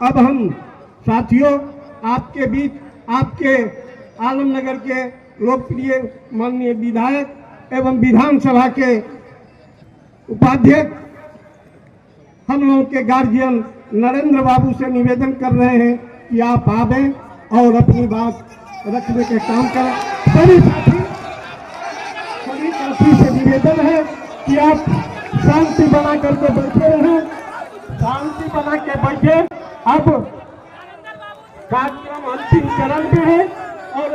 अब हम साथियों आपके बीच आपके आलमनगर के लोकप्रिय माननीय विधायक एवं विधानसभा के उपाध्यक्ष हम लोगों के गार्जियन नरेंद्र बाबू से निवेदन कर रहे हैं कि आप आवें और अपनी बात रखने के काम करें। सभी साथी से निवेदन है कि आप शांति बना करके बैठे रहें, शांति बना के बैठे। अब कार्यक्रम अंतिम चरण में है और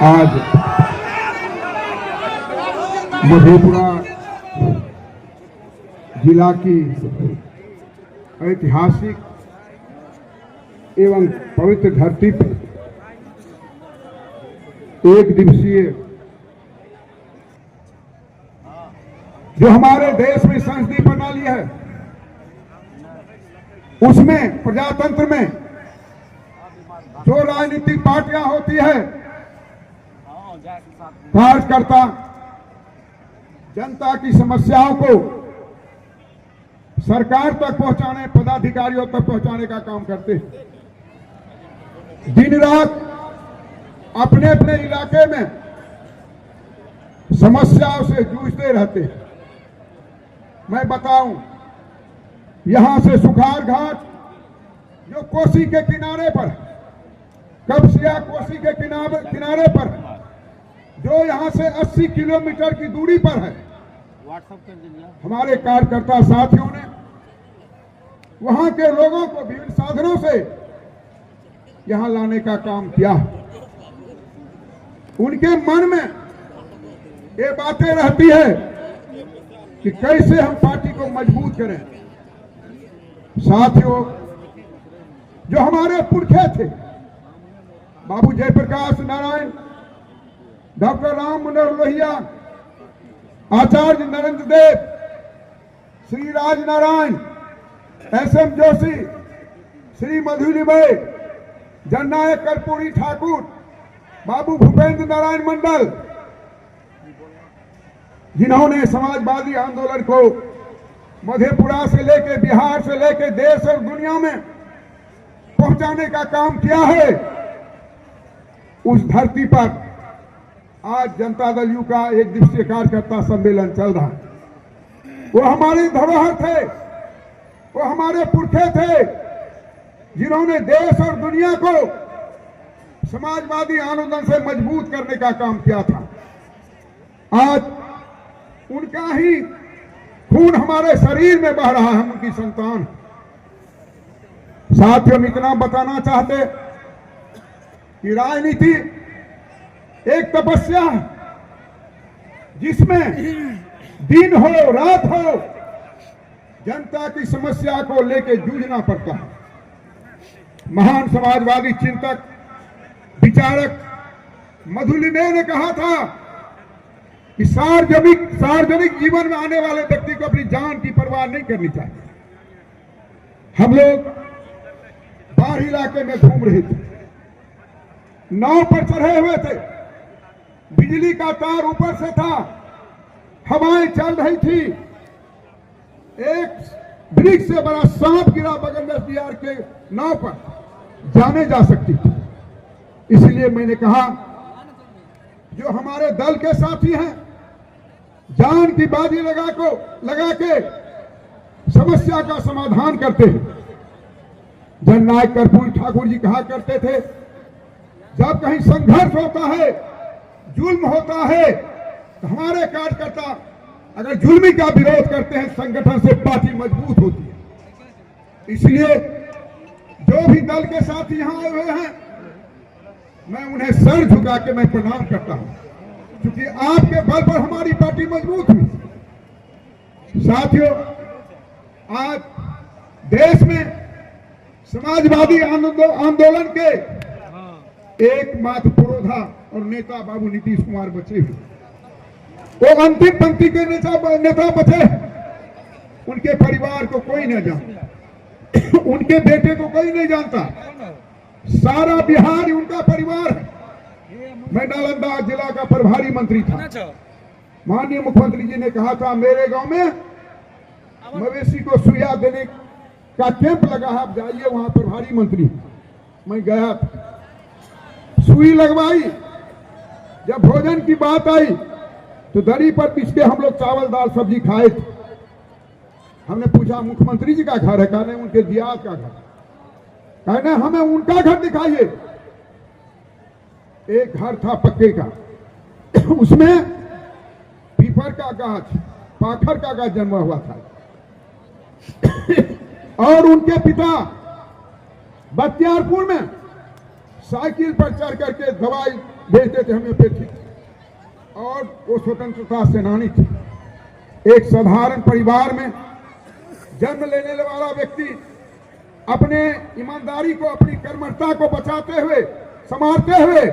आज मधेपुरा जिला की ऐतिहासिक एवं पवित्र धरती पर एक दिवसीय जो हमारे देश में संसदीय प्रणाली है उसमें प्रजातंत्र में जो राजनीतिक पार्टियां होती है कार्यकर्ता जनता की समस्याओं को सरकार तक पहुंचाने, पदाधिकारियों तक पहुंचाने का काम करते हैं। दिन रात अपने अपने इलाके में समस्याओं से जूझते रहते हैं। मैं बताऊं, यहां से सुखार घाट जो कोसी के किनारे पर, कपसिया कोसी के किनारे पर, जो यहां से 80 किलोमीटर की दूरी पर है, हमारे कार्यकर्ता साथियों ने वहां के लोगों को विभिन्न साधनों से यहां लाने का काम किया। उनके मन में ये बातें रहती है कि कैसे हम पार्टी को मजबूत करें। साथियों, जो हमारे पुरखे थे, बाबू जयप्रकाश नारायण, डॉक्टर राम मनोहर लोहिया, आचार्य नरेंद्र देव, श्री राज नारायण, एस.एम. जोशी, श्री मधुलिमय, जननायक कर्पूरी ठाकुर, बाबू भूपेंद्र नारायण मंडल, जिन्होंने समाजवादी आंदोलन को मधेपुरा से लेकर, बिहार से लेकर देश और दुनिया में पहुंचाने का काम किया है, उस धरती पर आज जनता दल यू का एक दिवसीय कार्यकर्ता सम्मेलन चल रहा है। वो हमारी धरोहर थे, वो हमारे पुरखे थे, जिन्होंने देश और दुनिया को समाजवादी आंदोलन से मजबूत करने का काम किया था। आज उनका ही खून हमारे शरीर में बह रहा है, हम उनकी संतान। साथियों, हम इतना बताना चाहते कि राजनीति एक तपस्या है जिसमें दिन हो रात हो जनता की समस्या को लेकर जूझना पड़ता है। महान समाजवादी चिंतक, विचारक मधुलिमय ने कहा था कि सार्वजनिक जीवन में आने वाले व्यक्ति को अपनी जान की परवाह नहीं करनी चाहिए। हम लोग बाहर इलाके में घूम रहे थे, नाव पर चढ़े हुए थे, बिजली का तार ऊपर से था, हवाएं चल रही थी, एक वृक्ष से बड़ा सांप गिरा बगल में एसडीआर के नाव पर, जाने जा सकती थी। इसलिए मैंने कहा, जो हमारे दल के साथी हैं, जान की बाजी लगा के समस्या का समाधान करते हैं। जननायक कर्पूरी ठाकुर जी कहा करते थे, जब कहीं संघर्ष होता है, जुल्म होता है, तो हमारे कार्यकर्ता अगर जुल्मी का विरोध करते हैं, संगठन से पार्टी मजबूत होती है। इसलिए जो भी दल के साथी यहां आए हुए हैं, मैं उन्हें सर झुका के मैं प्रणाम करता हूं, क्योंकि आपके बल पर हमारी पार्टी मजबूत हुई। साथियों, आज देश में समाजवादी आंदोलन के एकमात्र पुरोधा और नेता बाबू नीतीश कुमार बचे हुए, वो अंतिम पंक्ति के नेता बचे। उनके परिवार को कोई नहीं जानता, उनके बेटे को कोई नहीं जानता, सारा बिहार उनका परिवार है। मैं नालंदा जिला का प्रभारी मंत्री था। माननीय मुख्यमंत्री जी ने कहा था मेरे गांव में मवेशी को सुइया देने का कैंप लगा है, आप जाइए वहां प्रभारी मंत्री। मैं गया था, सुई लगवाई। जब भोजन की बात आई तो दरी पर बिछ के हम लोग चावल दाल सब्जी खाए थे। हमने पूछा मुख्यमंत्री जी का घर है? कहने उनके दियाद का घर। कहने हमें उनका घर दिखाइए। एक घर था पक्के का, उसमें पीपल का गाछ, पाखर का गाछ जन्मा हुआ था और उनके पिता बख्तियारपुर में साइकिल पर चढ़ करके दवाई भेजते थे होम्योपैथिक, और वो स्वतंत्रता सेनानी थे। एक साधारण परिवार में जन्म लेने वाला व्यक्ति अपने ईमानदारी को, अपनी कर्मठता को बचाते हुए, संवारते हुए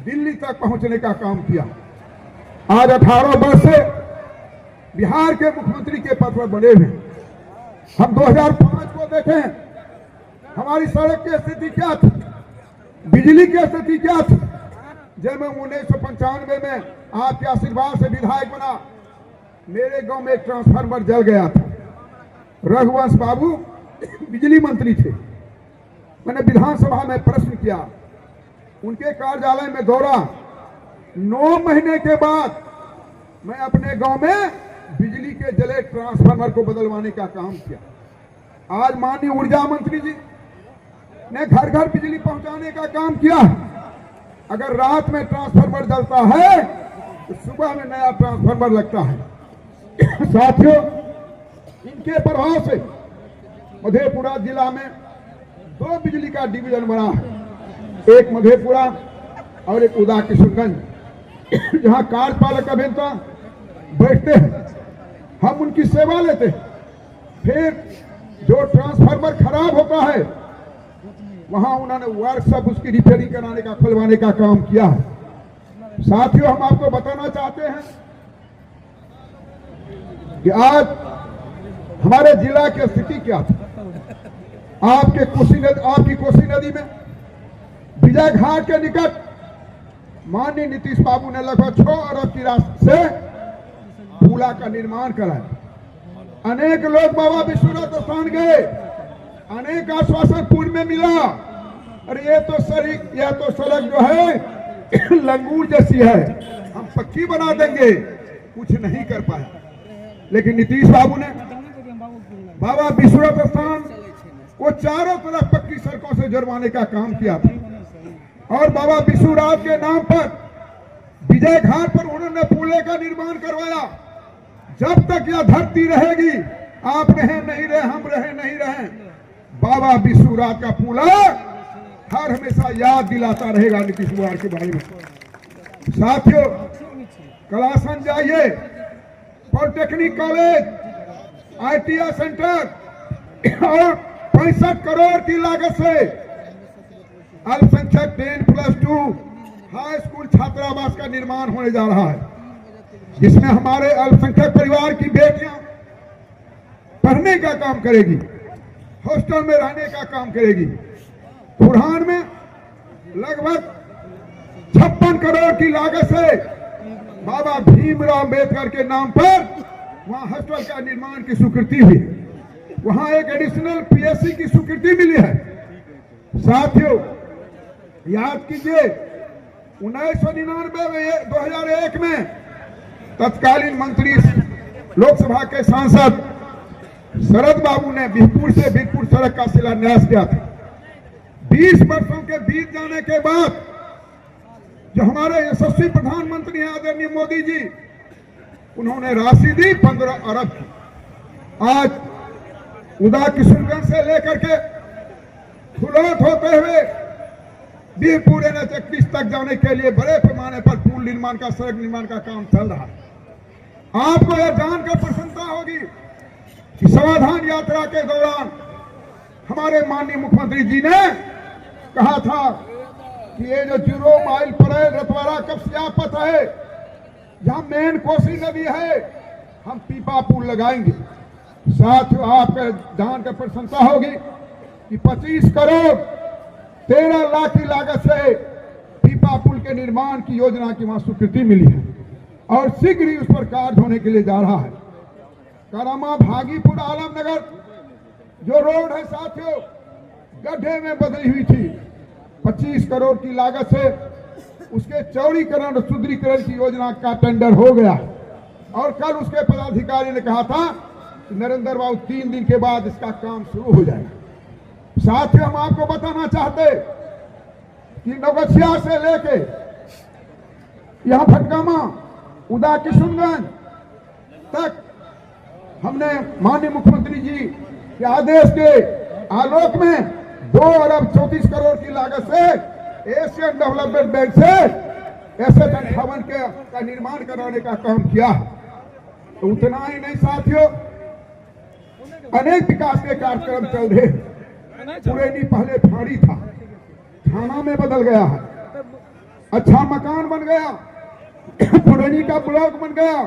दिल्ली तक पहुंचने का काम किया। आज 18 वर्ष से बिहार के मुख्यमंत्री के पद पर बने हुए। हम 2005 को देखें, हमारी सड़क की स्थिति क्या थी, बिजली की स्थिति क्या थी। जब मैं 1995 में आपके आशीर्वाद से विधायक बना, मेरे गांव में एक ट्रांसफार्मर जल गया था। रघुवंश बाबू बिजली मंत्री थे। मैंने विधानसभा में प्रश्न किया, उनके कार्यालय में दौरा। 9 महीने के बाद मैं अपने गांव में बिजली के जले ट्रांसफार्मर को बदलवाने का काम किया। आज माननीय ऊर्जा मंत्री जी ने घर घर बिजली पहुंचाने का काम किया। अगर रात में ट्रांसफार्मर जलता है तो सुबह में नया ट्रांसफार्मर लगता है। साथियों, इनके प्रभाव से मधेपुरा जिला में 2 बिजली का डिवीजन बना है, एक मधेपुरा और एक उदा किशनगंज, जहां कार्यपालक अभियंता बैठते हैं, हम उनकी सेवा लेते हैं। फिर जो ट्रांसफार्मर खराब होता है वहां उन्होंने वर्कशॉप उसकी रिपेयरिंग कराने का, खुलवाने का काम किया है। साथियों, हम आपको बताना चाहते हैं कि आज हमारे जिला की स्थिति क्या थी। आपकी कोसी नदी में विजय घाट के निकट माननीय नीतीश बाबू ने लगभग 6 अरब की राशि से पुला का निर्माण कराया। अनेक लोग बाबा विश्वनाथ स्थान गए, अनेक आश्वासन पूर्व में मिला, अरे यह तो सड़क जो है लंगूर जैसी है, हम पक्की बना देंगे, कुछ नहीं कर पाया। लेकिन नीतीश बाबू ने बाबा विश्वनाथ स्थान को चारों तरफ पक्की सड़कों से जुड़वाने का काम किया था। और बाबा विश्वनाथ के नाम पर विजय घाट पर उन्होंने पुले का निर्माण करवाया। जब तक यह धरती रहेगी, आप रहे नहीं रहे, हम रहे नहीं रहे, बाबा विश्वनाथ का पुला हर हमेशा याद दिलाता रहेगा नीतीश कुमार के बारे में। साथियों, कलासन जाइए, पॉलिटेक्निक कॉलेज, ITI सेंटर और 65 करोड़ की लागत से अल्पसंख्यक 10+2 हाई स्कूल छात्रावास का निर्माण होने जा रहा है, जिसमें हमारे अल्पसंख्यक परिवार की बेटियां पढ़ने का काम करेगी, हॉस्टल में रहने का काम करेगी। बुरहान में लगभग 56 करोड़ की लागत से बाबा भीमराव अंबेडकर के नाम पर वहां हॉस्टल का निर्माण की स्वीकृति हुई। वहां एक एडिशनल PSC की स्वीकृति मिली है। साथियों, याद कीजिए 1999 2001 में तत्कालीन मंत्री लोकसभा के सांसद शरद बाबू ने बिहपुर से बीरपुर सड़क का शिलान्यास किया था। 20 वर्षों के बीत जाने के बाद जो हमारे यशस्वी प्रधानमंत्री हैं आदरणीय मोदी जी, उन्होंने राशि दी 15 अरब की। आज उदा किशनगंज से लेकर के फुलौत होते हुए बीरपुर NH 31 तक जाने के लिए बड़े पैमाने पर पुल निर्माण का, सड़क निर्माण का काम चल रहा है। आपको यह जानकर प्रसन्नता होगी कि समाधान यात्रा के दौरान हमारे माननीय मुख्यमंत्री जी ने कहा था कि ये जो 0 माइल परेड रतवाड़ा कपसियापत है, जहां मेन कोसी नदी है, हम पीपा पुल लगाएंगे। साथियों, आपको जानकर प्रसन्नता होगी कि 25 करोड़ 13 लाख की लागत से पीपा पुल के निर्माण की योजना की वहां स्वीकृति मिली है और शीघ्र ही उस पर कार्य होने के लिए जा रहा है। करामा भागीपुर आलमनगर जो रोड है साथियों, गड्ढे में बदली हुई थी। 25 करोड़ की लागत से उसके चौड़ीकरण और सुदृढ़ीकरण की योजना का टेंडर हो गया और कल उसके पदाधिकारी ने कहा था कि नरेंद्र बाबू 3 दिन के बाद इसका काम शुरू हो जाएगा। साथियों, हम आपको बताना चाहते कि नौगछिया से लेके यहां भटगामा उदा किशनगंज तक हमने माननीय मुख्यमंत्री जी के आदेश के आलोक में 2 अरब 34 करोड़ की लागत से एशियन डेवलपमेंट बैंक से एसेट भवन का निर्माण कराने का काम किया। तो उतना ही नहीं साथियों, अनेक विकास के कार्यक्रम चल रहे हैं। पुरेनी पहले फाड़ी था, थाना में बदल गया है, अच्छा मकान बन गया, पुरेनी का ब्लॉक बन गया,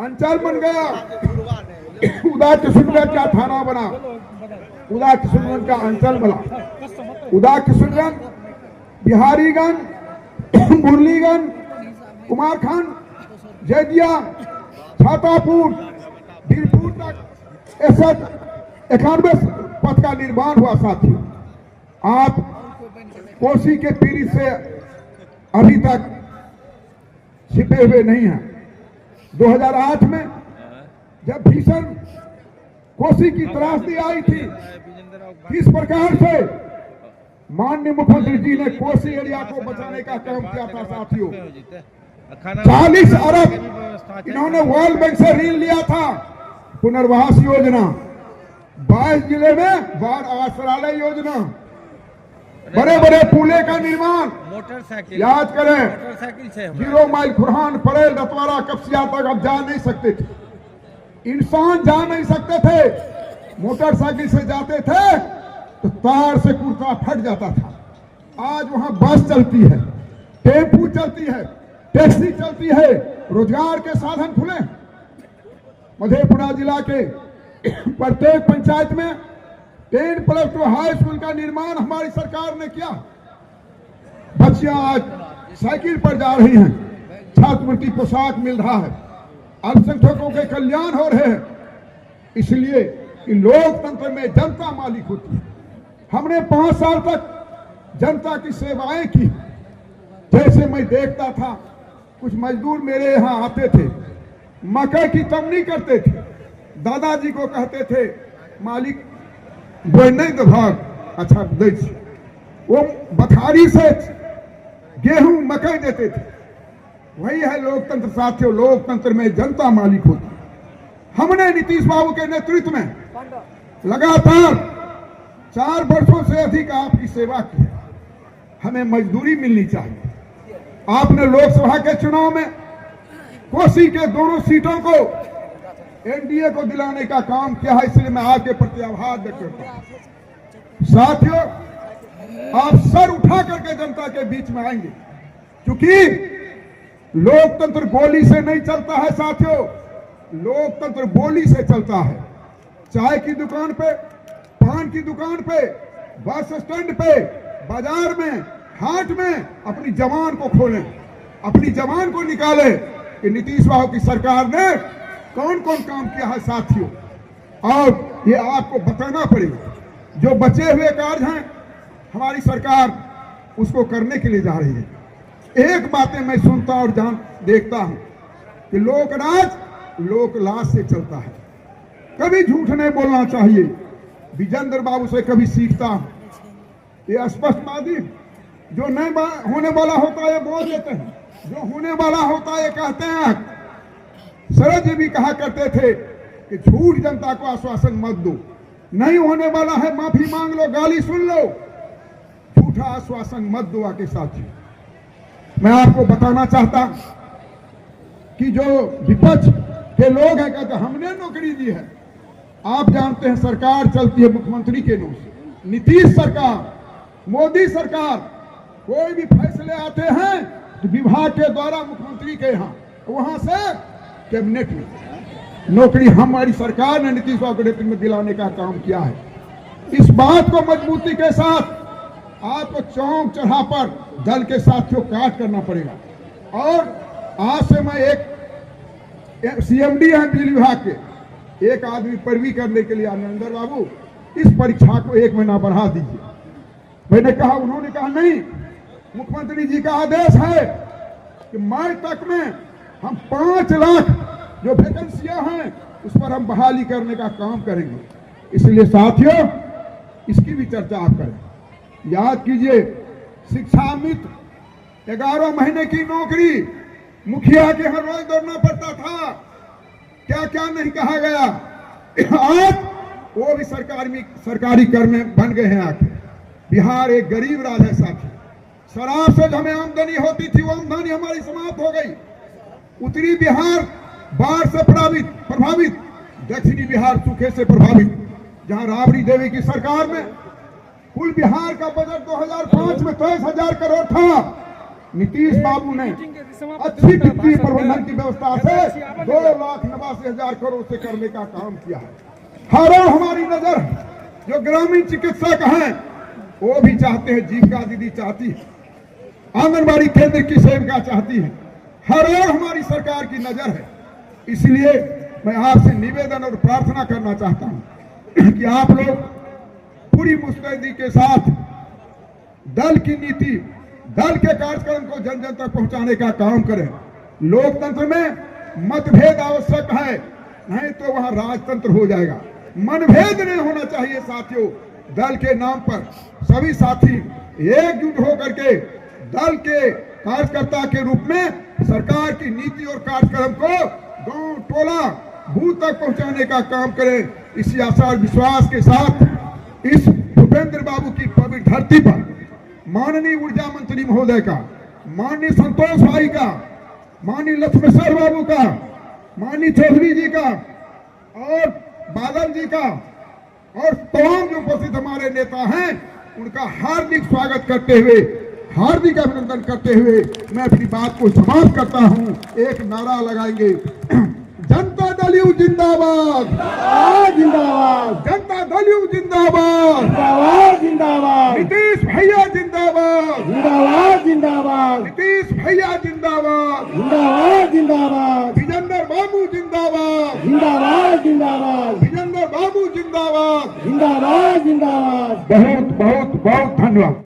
अंचल बन गया, उदा किशनगंज का थाना बना, उदा किशनगंज का अंचल बना, उदा किशनगंज, बिहारीगंज, मुरलीगंज, कुमारखंड, जैदिया, छातापुर, बीरपुर तक ऐसा 91 पथ का निर्माण हुआ। साथियों, आप कोसी के पीड़ित से अभी तक छिपे हुए नहीं हैं। 2008 में जब भीषण कोसी की त्रासदी आई थी, किस प्रकार से माननीय मुख्यमंत्री जी ने कोसी एरिया को बचाने का काम किया था। साथियों, 40 अरब इन्होंने वर्ल्ड बैंक से ऋण लिया था, पुनर्वास योजना, 22 जिले में बाढ़ आश्रय योजना, बड़े बड़े पुले का निर्माण, मोटरसाइकिल याद करें, मोटरसाइकिल से 0 माइल खुरहान परेल रतवाड़ा कपसिया तक अब जा नहीं सकते थे, इंसान जा नहीं सकते थे। मोटरसाइकिल से जाते थे तो तार से कुर्ता फट जाता था। आज वहां बस चलती है, टेम्पू चलती है, टैक्सी चलती है, रोजगार के साधन खुले। मधेपुरा जिला के प्रत्येक पंचायत में 10+2 हाई स्कूल का निर्माण हमारी सरकार ने किया। बच्चियां आज साइकिल पर जा रही हैं, छात्रवृत्ति पोशाक मिल रहा है, अल्पसंख्यकों के कल्याण हो रहे हैं। इसलिए कि लोकतंत्र में जनता मालिक होती है। हमने 5 साल तक जनता की सेवाएं की। जैसे मैं देखता था, कुछ मजदूर मेरे यहाँ आते थे, मकई की तमनी करते थे, दादाजी को कहते थे मालिक बोई नहीं तो भाग, अच्छा दे, वो बखारी से गेहूं मकई देते थे। वही है लोकतंत्र साथियों, लोकतंत्र में जनता मालिक होती है। हमने नीतीश बाबू के नेतृत्व में लगातार 4 वर्षों से अधिक आपकी सेवा की। हमें मजदूरी मिलनी चाहिए। आपने लोकसभा के चुनाव में कोसी के दोनों सीटों को एनडीए को दिलाने का काम किया है, इसलिए मैं आपके प्रति आभार व्यक्त करता हूं। साथियों, आप सर उठा करके जनता के बीच में आएंगे, क्योंकि लोकतंत्र गोली से नहीं चलता है। साथियों, लोकतंत्र बोली से चलता है। चाय की दुकान पे, पान की दुकान पे, बस स्टैंड पे, बाजार में, हाट में अपनी जवान को खोलें, अपनी जवान को निकालें कि नीतीश बाबू की सरकार ने कौन कौन काम किया है। साथियों, और ये आपको बताना पड़ेगा। जो बचे हुए कार्य हैं हमारी सरकार उसको करने के लिए जा रही है। एक बातें मैं सुनता और देखता हूं कि लोकराज लोकलाज से चलता है। कभी झूठ नहीं बोलना चाहिए। विजेंद्र बाबू से कभी सीखता हूं, ये स्पष्टवादी, जो नहीं होने वाला होता है बोल देते हैं, जो होने वाला होता है कहते हैं। शरद जी भी कहा करते थे कि झूठ जनता को आश्वासन मत दो, नहीं होने वाला है माफी मांग लो, गाली सुन लो, झूठा आश्वासन मत दो। आके साथी, मैं आपको बताना चाहता कि जो विपक्ष के लोग हैं कहते हमने नौकरी दी है। आप जानते हैं सरकार चलती है मुख्यमंत्री के नाम से। नीतीश सरकार, मोदी सरकार, कोई भी फैसले आते हैं तो विभाग के द्वारा मुख्यमंत्री के यहाँ, वहां से कैबिनेट में। नौकरी हमारी सरकार ने नीतीश बाबू के नेतृत्व में दिलाने का काम किया है। इस बात को मजबूती के साथ आपको चौक चौराहे पर दल के साथियों काट करना पड़ेगा। और आज से मैं एक सीएमडी है बिजली विभाग के, एक आदमी पैरवी करने के लिए नरेंद्र बाबू इस परीक्षा को 1 महीना बढ़ा दीजिए। मैंने कहा, उन्होंने कहा नहीं, मुख्यमंत्री जी का आदेश है कि मई तक में हम 5 लाख जो वैकेंसियां हैं उस पर हम बहाली करने का काम करेंगे। इसलिए साथियों, इसकी भी चर्चा आप करें। याद कीजिए, शिक्षा मित्र 11 महीने की नौकरी, मुखिया के हर रोज दौड़ना पड़ता था, क्या क्या नहीं कहा गया। आज वो भी सरकारी करने बन गए हैं। आके बिहार एक गरीब राज्य है साथी। शराब से जो हमें आमदनी होती थी, वो आमदनी हमारी समाप्त हो गई। उत्तरी बिहार बाढ़ से प्रभावित, दक्षिणी बिहार सूखे से प्रभावित। जहां राबड़ी देवी की सरकार में कुल बिहार का बजट 2005 में 23,000 करोड़ था, नीतीश बाबू ने अच्छी वित्तीय प्रबंधन की व्यवस्था से 2,89,000 करोड़ से करने का काम किया है। हर ओर हमारी नजर जो ग्रामीण चिकित्सक हैं वो भी चाहते हैं, जीविका दीदी चाहती है, आंगनबाड़ी केंद्र की सेविका चाहती है, हर ओर हमारी सरकार की नजर है। इसलिए मैं आपसे निवेदन और प्रार्थना करना चाहता हूं कि आप लोग पूरी मुस्तैदी के साथ दल की नीति, दल के कार्यक्रम को जन जन तक पहुंचाने का काम करें। लोकतंत्र में मतभेद आवश्यक है, नहीं तो वहां राजतंत्र हो जाएगा। मनभेद नहीं होना चाहिए साथियों। दल के नाम पर सभी साथी एकजुट होकर के दल के कार्यकर्ता के रूप में सरकार की नीति और कार्यक्रम को गांव टोला बूथ तक पहुंचाने का काम करें। इसी आशा और विश्वास के साथ इस भूपेंद्र बाबू की पवित्र धरती पर माननीय ऊर्जा मंत्री महोदय का, माननीय संतोष भाई का, माननीय लक्ष्मेश्वर बाबू का, माननीय चौधरी जी का और बादल जी का और तमाम जो उपस्थित हमारे नेता हैं उनका हार्दिक स्वागत करते हुए, हार्दिक अभिनंदन करते हुए मैं अपनी बात को समाप्त करता हूं। एक नारा लगाएंगे, जनता दल यू जिंदाबाद, जिंदाबाद, जनता दल यू जिंदाबाद, जिंदाबाद, जिंदाबाद, नीतीश भैया जिंदाबाद, जिंदाबाद, जिंदाबाद, नीतीश भैया जिंदाबाद, जिंदाबाद, जिंदाबाद, विजेंद्र बाबू जिंदाबाद, जिंदाबाद, जिंदाबाद, विजेंद्र बाबू जिंदाबाद, जिंदाबाद, जिंदाबाद। बहुत बहुत बहुत धन्यवाद।